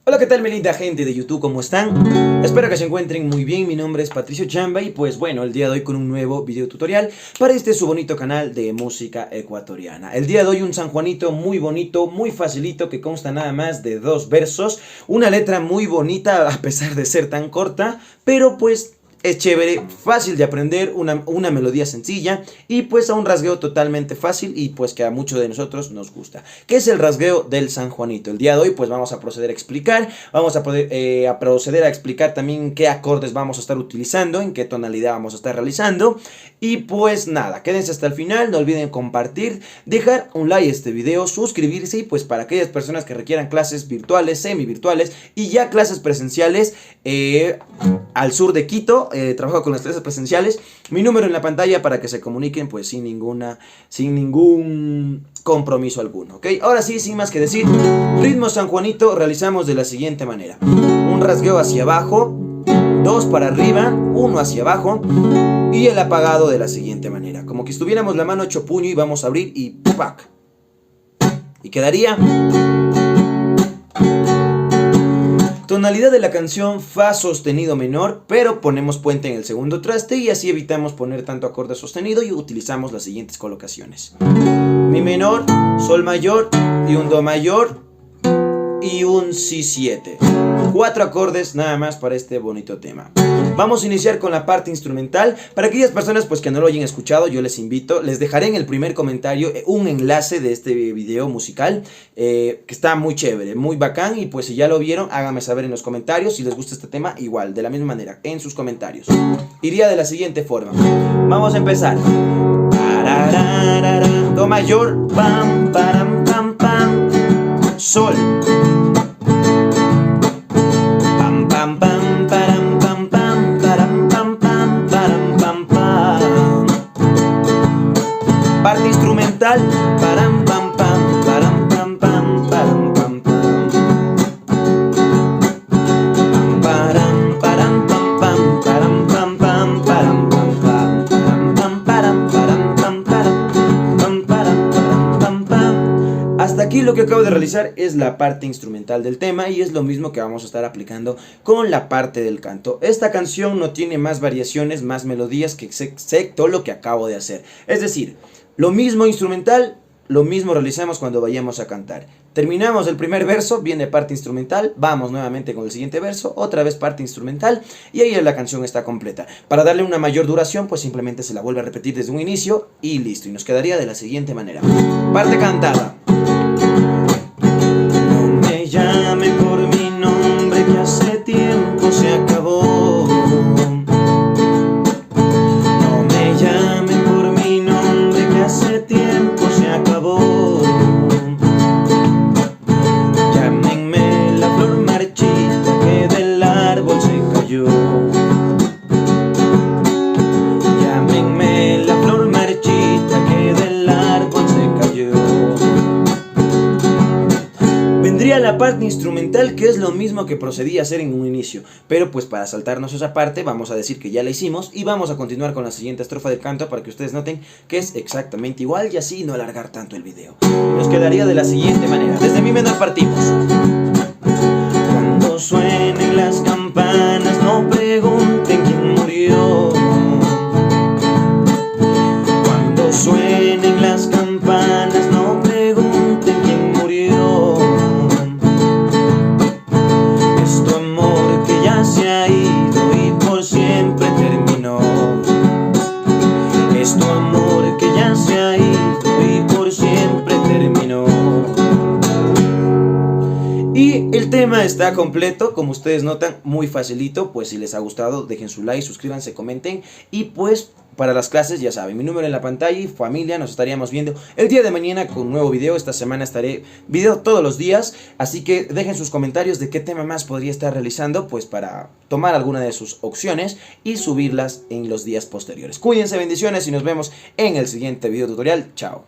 Hola, ¿qué tal mi linda gente de YouTube? ¿Cómo están? Espero que se encuentren muy bien. Mi nombre es Patricio Chamba y pues bueno, el día de hoy con un nuevo video tutorial para su bonito canal de música ecuatoriana. El día de hoy un San Juanito muy bonito, muy facilito, que consta nada más de 2 versos, una letra muy bonita a pesar de ser tan corta, pero pues es chévere, fácil de aprender, una melodía sencilla y pues a un rasgueo totalmente fácil y pues que a muchos de nosotros nos gusta. ¿Qué es el rasgueo del San Juanito? El día de hoy pues vamos a proceder a explicar, vamos a proceder a explicar también qué acordes vamos a estar utilizando, en qué tonalidad vamos a estar realizando y pues nada, quédense hasta el final, no olviden compartir, dejar un like a este video, suscribirse y pues para aquellas personas que requieran clases virtuales, semi-virtuales y ya clases presenciales al sur de Quito, trabajo con las clases presenciales, mi número en la pantalla para que se comuniquen pues sin ningún compromiso alguno, ¿ok? Ahora sí, sin más que decir, ritmo San Juanito realizamos de la siguiente manera: un rasgueo hacia abajo, 2 para arriba, 1 hacia abajo y el apagado de la siguiente manera, como que estuviéramos la mano hecho puño y vamos a abrir y ¡pac! Y quedaría... Tonalidad de la canción fa sostenido menor, pero ponemos puente en el segundo traste y así evitamos poner tanto acorde sostenido y utilizamos las siguientes colocaciones: mi menor, sol mayor y un do mayor y un si 7. 4 acordes nada más para este bonito tema. Vamos a iniciar con la parte instrumental. Para aquellas personas pues que no lo hayan escuchado, yo les invito, les dejaré en el primer comentario un enlace de este video musical que está muy chévere, muy bacán, y pues si ya lo vieron, háganme saber en los comentarios si les gusta este tema, igual, de la misma manera, en sus comentarios. Iría de la siguiente forma. Vamos a empezar. Do mayor, pam, param, pam, pam, sol. Parte instrumental, param pam pam, param pam pam, param pam pam. Param param pam pam, param pam pam, param pam pam, pam param param pam param, pam pam. Hasta aquí lo que acabo de realizar es la parte instrumental del tema y es lo mismo que vamos a estar aplicando con la parte del canto. Esta canción no tiene más variaciones, más melodías que excepto lo que acabo de hacer. Es decir, lo mismo instrumental, lo mismo realizamos cuando vayamos a cantar. Terminamos el primer verso, viene parte instrumental, vamos nuevamente con el siguiente verso, otra vez parte instrumental y ahí la canción está completa. Para darle una mayor duración, pues simplemente se la vuelve a repetir desde un inicio y listo. Y nos quedaría de la siguiente manera. Parte cantada. No me llamen por mi nombre, que hace tiempo se acabó. No me llamen por mi nombre, que hace tiempo se acabó. Llámenme la flor marchita que del árbol se cayó. Llámenme la flor marchita que del árbol se cayó. Vendría la parte instrumental, que es lo mismo que procedí a hacer en un inicio, pero pues para saltarnos esa parte vamos a decir que ya la hicimos y vamos a continuar con la siguiente estrofa del canto para que ustedes noten que es exactamente igual y así no alargar tanto el video. Nos quedaría de la siguiente manera. Desde mi menor partimos. Cuando suenen las campanas, no pregunten quién murió. Cuando suenen las campanas, no pregunten quién murió. Es tu amor que ya se ha ido y por siempre terminó. Es tu amor que ya se ha ido y por siempre terminó. Y el tema está completo, como ustedes notan, muy facilito. Pues si les ha gustado, dejen su like, suscríbanse, comenten y pues para las clases ya saben, mi número en la pantalla y familia, nos estaríamos viendo el día de mañana con un nuevo video. Esta semana estaré video todos los días, así que dejen sus comentarios de qué tema más podría estar realizando, pues para tomar alguna de sus opciones y subirlas en los días posteriores. Cuídense, bendiciones y nos vemos en el siguiente video tutorial. Chao.